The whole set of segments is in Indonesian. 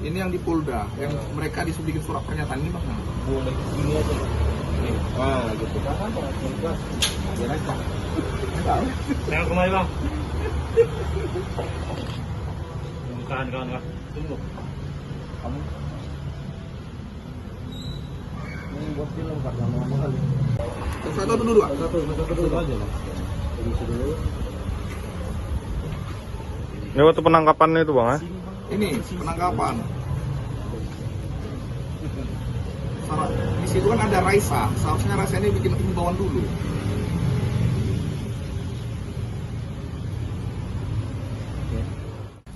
Ini yang di Polda, yang mereka disuruh bikin surat pernyataan ini bang. Boleh gini aja. Wah, gitu. Kan bebas. Ada rasa. Saya kembali bang. Tahan kawan bang. Tunggu. Kamu ini buat film Pak, yang mau kali. Satu atau dua? Satu aja bang. Permisi dulu. Ini waktu penangkapan itu bang ya? Ini penangkapan. Di situ kan ada Raisa, seharusnya Raisa ini bikin himbauan dulu.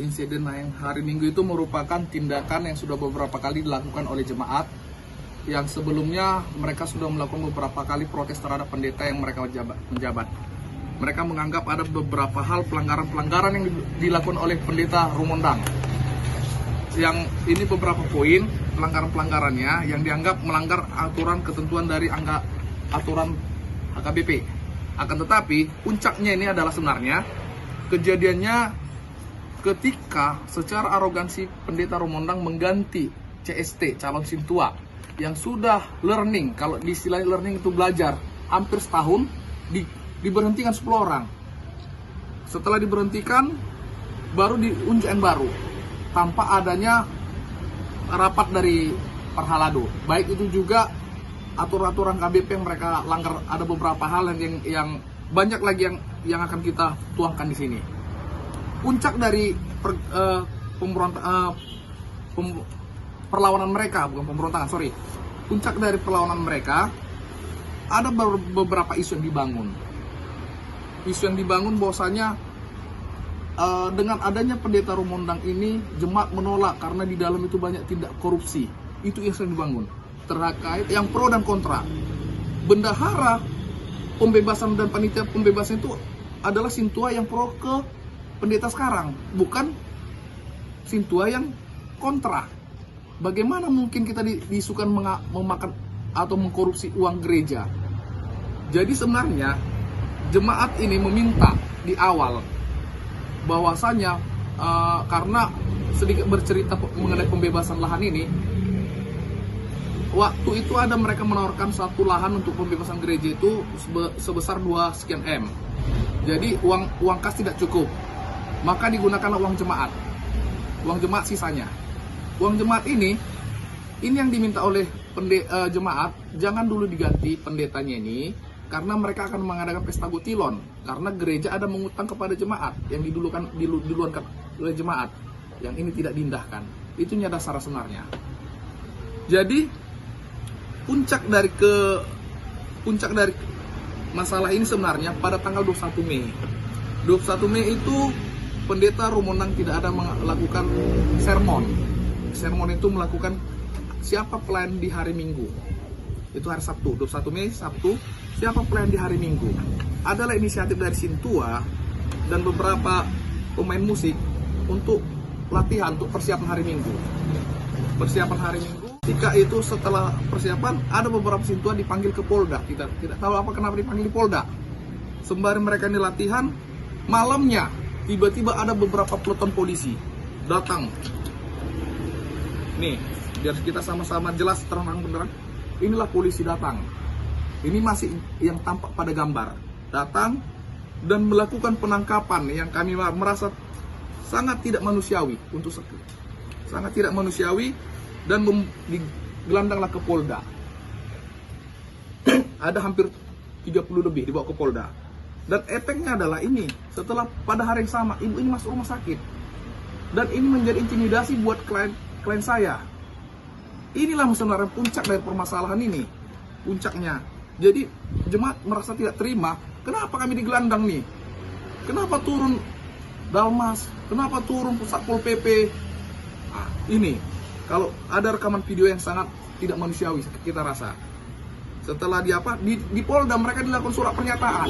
Insiden yang hari Minggu itu merupakan tindakan yang sudah beberapa kali dilakukan oleh jemaat yang sebelumnya mereka sudah melakukan beberapa kali protes terhadap pendeta yang mereka menjabat. Mereka menganggap ada beberapa hal pelanggaran-pelanggaran yang dilakukan oleh pendeta Rumondang. Yang ini beberapa poin pelanggaran-pelanggarannya yang dianggap melanggar aturan ketentuan dari aturan HKBP. Akan tetapi puncaknya ini adalah sebenarnya kejadiannya ketika secara arogansi pendeta Rumondang mengganti CST calon sintua yang sudah learning, kalau di istilah learning itu belajar hampir setahun, diberhentikan 10 orang. Setelah diberhentikan baru diunjukan baru tanpa adanya rapat dari Parhalado. Baik itu juga aturan-aturan KBP yang mereka langgar, ada beberapa hal yang banyak lagi yang akan kita tuangkan di sini. Puncak dari perlawanan mereka, bukan pemberontakan, sorry. Puncak dari perlawanan mereka ada beberapa isu yang dibangun. Isu yang dibangun bahwasanya dengan adanya pendeta Rumondang ini jemaat menolak karena di dalam itu banyak tindak korupsi. Itu yang sering dibangun terkait yang pro dan kontra. Bendahara pembebasan dan panitia pembebasan itu adalah sintua yang pro ke pendeta sekarang, bukan sintua yang kontra. Bagaimana mungkin kita diisukan memakan atau mengkorupsi uang gereja? Jadi sebenarnya jemaat ini meminta di awal bahwasanya karena sedikit bercerita mengenai pembebasan lahan ini, waktu itu ada mereka menawarkan satu lahan untuk pembebasan gereja itu sebesar 2 sekian M. Jadi uang kas tidak cukup, maka digunakanlah uang jemaat sisanya. Uang jemaat ini yang diminta oleh jemaat, jangan dulu diganti pendetanya ini, karena mereka akan mengadakan pesta gutilon, karena gereja ada mengutang kepada jemaat yang diluankan oleh jemaat, yang ini tidak diindahkan. Itunya dasar sebenarnya. Jadi puncak dari masalah ini sebenarnya pada tanggal 21 Mei. 21 Mei itu pendeta Rumondang tidak ada melakukan sermon. Sermon itu melakukan siapa pelayan di hari Minggu. Itu hari Sabtu, 21 Mei Sabtu, siapa pelayan di hari Minggu. Adalah inisiatif dari Sintua dan beberapa pemain musik untuk latihan untuk persiapan hari Minggu. Persiapan hari Minggu. Ketika itu setelah persiapan ada beberapa Sintua dipanggil ke Polda. Kita tidak tahu apa kenapa dipanggil di Polda. Sembari mereka ini latihan, malamnya tiba-tiba ada beberapa peleton polisi datang. Nih, biar kita sama-sama jelas terang benderang. Inilah polisi datang. Ini masih yang tampak pada gambar. Datang dan melakukan penangkapan yang kami merasa sangat tidak manusiawi untuk sangat tidak manusiawi, dan digelandanglah ke Polda. Ada hampir 30 lebih dibawa ke Polda. Dan efeknya adalah ini, setelah pada hari yang sama ibu ini masuk rumah sakit. Dan ini menjadi intimidasi buat klien saya. Inilah sebenarnya puncak dari permasalahan ini. Puncaknya. Jadi jemaat merasa tidak terima, kenapa kami digelandang nih? Kenapa turun Dalmas? Kenapa turun Satpol PP? Ini kalau ada rekaman video yang sangat tidak manusiawi kita rasa. Setelah di Polda mereka dilakukan surat pernyataan.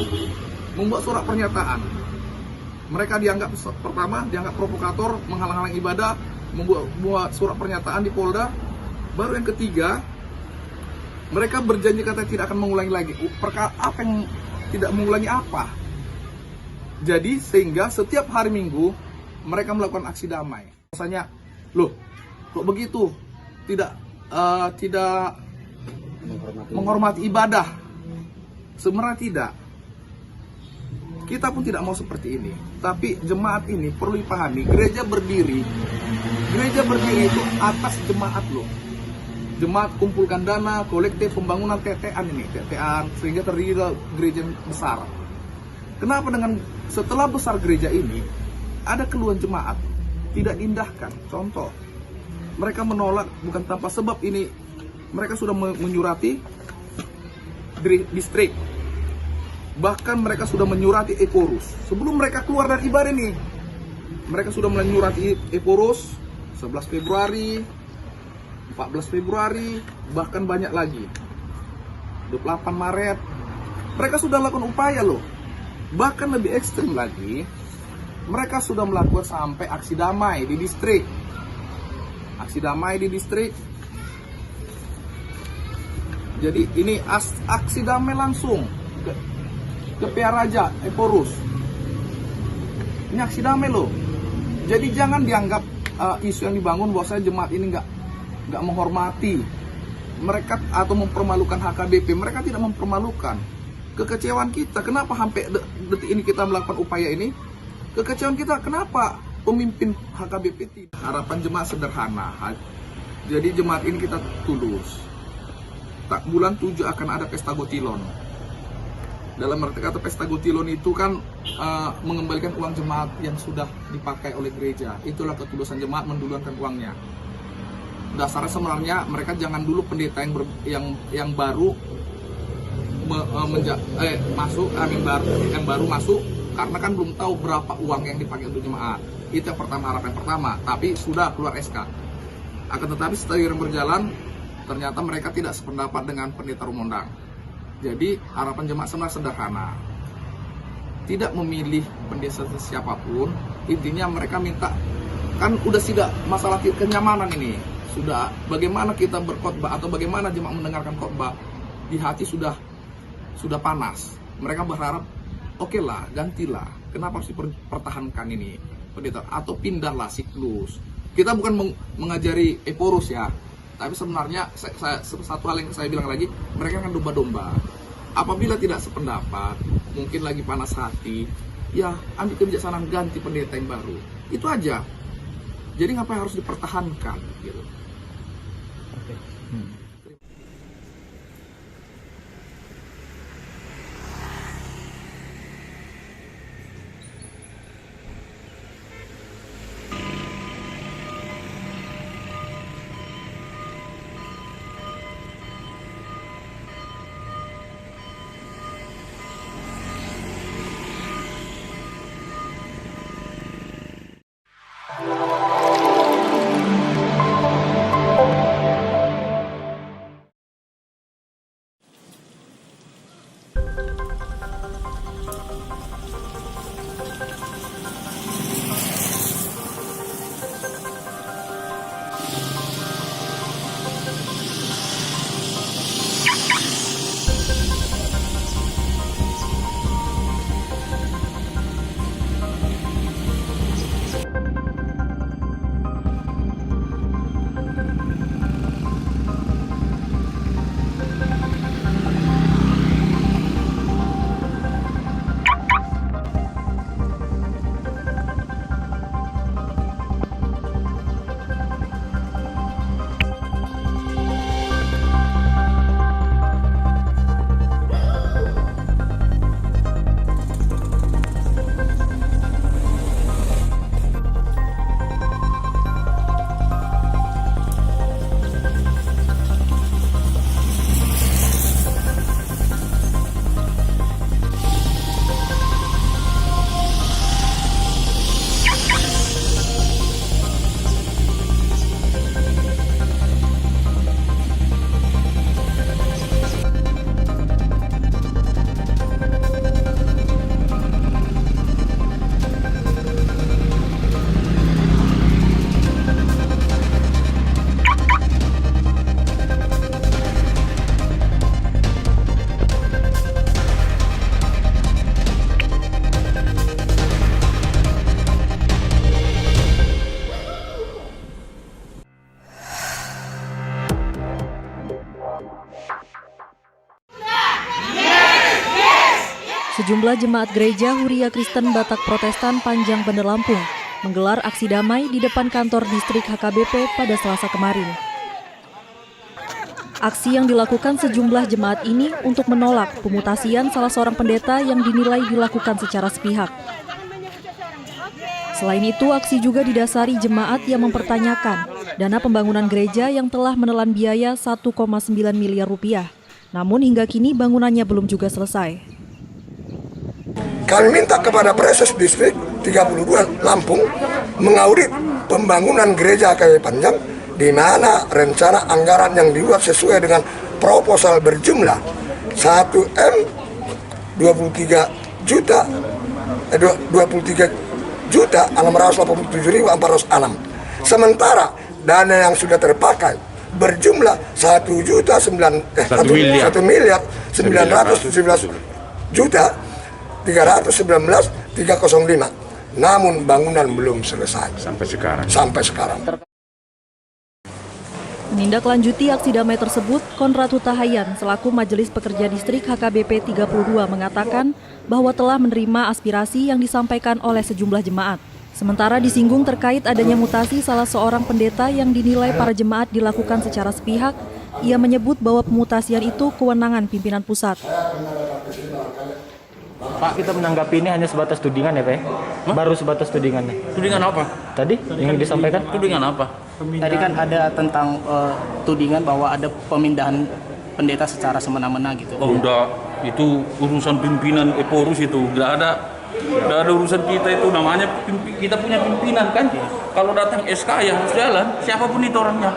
Membuat surat pernyataan. Mereka dianggap pertama dianggap provokator, menghalang-halang ibadah, membuat surat pernyataan di Polda. Baru yang ketiga, mereka berjanji kata tidak akan mengulangi lagi. Perkara apa yang tidak mengulangi apa? Jadi sehingga setiap hari Minggu mereka melakukan aksi damai. Misalnya Loh, kok begitu? Tidak menghormati ibadah. Sebenarnya tidak. Kita pun tidak mau seperti ini. Tapi jemaat ini perlu dipahami, gereja berdiri itu atas jemaat loh. Jemaat kumpulkan dana, kolektif pembangunan TTA-an ini, TTA-an sehingga terdiri gereja besar. Kenapa dengan setelah besar gereja ini ada keluhan jemaat tidak diindahkan? Contoh, mereka menolak bukan tanpa sebab ini. Mereka sudah menyurati distrik. Bahkan mereka sudah menyurati Eporus. Sebelum mereka keluar dari ibadah ini, mereka sudah menyurati Eporus 11 Februari, 14 Februari, bahkan banyak lagi. 28 Maret. Mereka sudah lakukan upaya loh. Bahkan lebih ekstrim lagi, mereka sudah melakukan sampai aksi damai di distrik. Aksi damai di distrik. Jadi ini aksi damai langsung ke PR Raja Eporus. Ini aksi damai loh. Jadi jangan dianggap isu yang dibangun bahwa saya jemaat ini nggak menghormati mereka atau mempermalukan HKBP. Mereka tidak mempermalukan. Kekecewaan kita, kenapa sampai detik ini kita melakukan upaya ini? Kekecewaan kita, kenapa pemimpin HKBP tidak? Harapan jemaat sederhana. Jadi jemaat ini kita tulus. Tak bulan 7 akan ada pesta gotilon. Dalam arti kata pesta gotilon itu kan mengembalikan uang jemaat yang sudah dipakai oleh gereja. Itulah ketulusan jemaat menduluankan uangnya. Dasarnya sebenarnya mereka jangan dulu pendeta yang baru yang baru masuk, karena kan belum tahu berapa uang yang dipakai untuk jemaat. Itu yang pertama, harapan pertama. Tapi sudah keluar SK. Akan tetapi setelah berjalan, ternyata mereka tidak sependapat dengan pendeta Rumondang. Jadi harapan jemaat sebenarnya sederhana, tidak memilih pendeta siapapun. Intinya mereka minta, kan udah tidak masalah kenyamanan ini, sudah bagaimana kita berkhotbah atau bagaimana jemaat mendengarkan khotbah di hati sudah panas. Mereka berharap oke lah, gantilah, kenapa harus dipertahankan ini pendeta, atau pindahlah siklus. Kita bukan mengajari Eporus ya, tapi sebenarnya satu hal yang saya bilang lagi, mereka kan domba-domba. Apabila tidak sependapat, mungkin lagi panas hati, ya ambil kebijaksanaan ganti pendeta yang baru. Itu aja. Jadi ngapain harus dipertahankan gitu. Sejumlah jemaat gereja Huria Kristen Batak Protestan Panjang Bandar Lampung menggelar aksi damai di depan kantor distrik HKBP pada Selasa kemarin. Aksi yang dilakukan sejumlah jemaat ini untuk menolak pemutasian salah seorang pendeta yang dinilai dilakukan secara sepihak. Selain itu, aksi juga didasari jemaat yang mempertanyakan dana pembangunan gereja yang telah menelan biaya 1,9 miliar rupiah. Namun hingga kini bangunannya belum juga selesai. Kami minta kepada Preses Distrik 32 Lampung mengaudit pembangunan gereja HKBP Panjang di mana rencana anggaran yang dibuat sesuai dengan proposal berjumlah 1M 23.687.406. Sementara dana yang sudah terpakai berjumlah 1.917.319.305. Namun bangunan belum selesai sampai sekarang. Menindaklanjuti aksi damai tersebut, Konrad Hutahayan selaku Majelis Pekerja Distrik HKBP 32 mengatakan bahwa telah menerima aspirasi yang disampaikan oleh sejumlah jemaat. Sementara disinggung terkait adanya mutasi salah seorang pendeta yang dinilai para jemaat dilakukan secara sepihak, ia menyebut bahwa pemutasian itu kewenangan pimpinan pusat. Pak, kita menanggapi ini hanya sebatas tudingan ya Pak? Baru sebatas tudingannya. Tudingan apa? Tadi yang disampaikan? Tudingan apa? Tadi kan ada tentang tudingan bahwa ada pemindahan pendeta secara semena-mena gitu. Oh enggak, itu urusan pimpinan Eporus itu. Enggak ada urusan kita itu, namanya kita punya pimpinan kan. Kalau datang SK yang harus jalan, siapapun itu orangnya.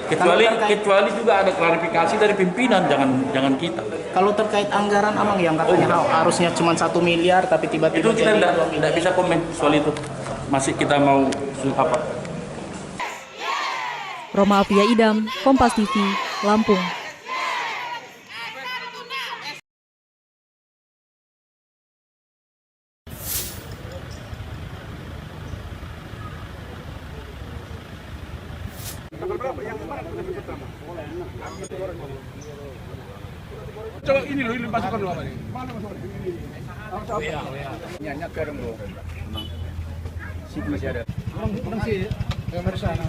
Kecuali juga ada klarifikasi dari pimpinan, jangan kita. Kalau terkait anggaran Amang yang katanya harusnya cuma 1 miliar tapi tiba-tiba itu kita tidak bisa komen soal itu. Masih kita mau apa? Roma Alfia Idam, Kompas TV, Lampung. Coba ini loh, ini pasukan dulu apa nih? Nyanyi ke dong, Sih masih ada. Belum sih, yang dari sana.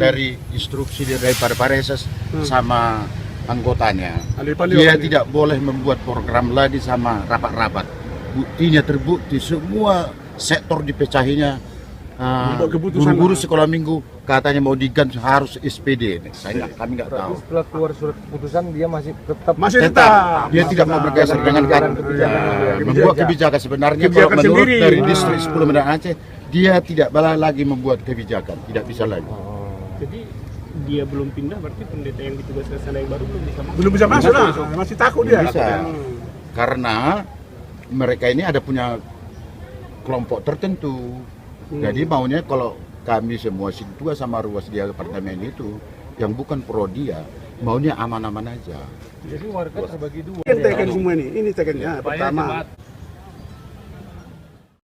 Dari instruksi dari Preses sama anggotanya, dia tidak boleh membuat program lagi sama rapat-rapat. Buktinya terbukti semua sektor dipecahinya. Guru-guru sekolah minggu katanya mau diganti harus SPD. Kami nggak tahu. Setelah keluar surat keputusan dia masih tetap. Dia tidak mau bergeser dengan membuat kebijakan sebenarnya. Kalau menurut dari distrik 10 Medan Aceh, dia tidak boleh lagi membuat kebijakan, tidak bisa lagi. Jadi dia belum pindah, berarti pendeta yang ditugaskan sana yang baru belum bisa masuk lah, masih takut dia. Bisa. Karena mereka ini ada punya kelompok tertentu. Jadi maunya kalau kami semua Sintua sama ruas di apartemen itu yang bukan pro dia, maunya aman-aman aja. Jadi warga terbagi dua. Ini tekan semua ini tekannya pertama.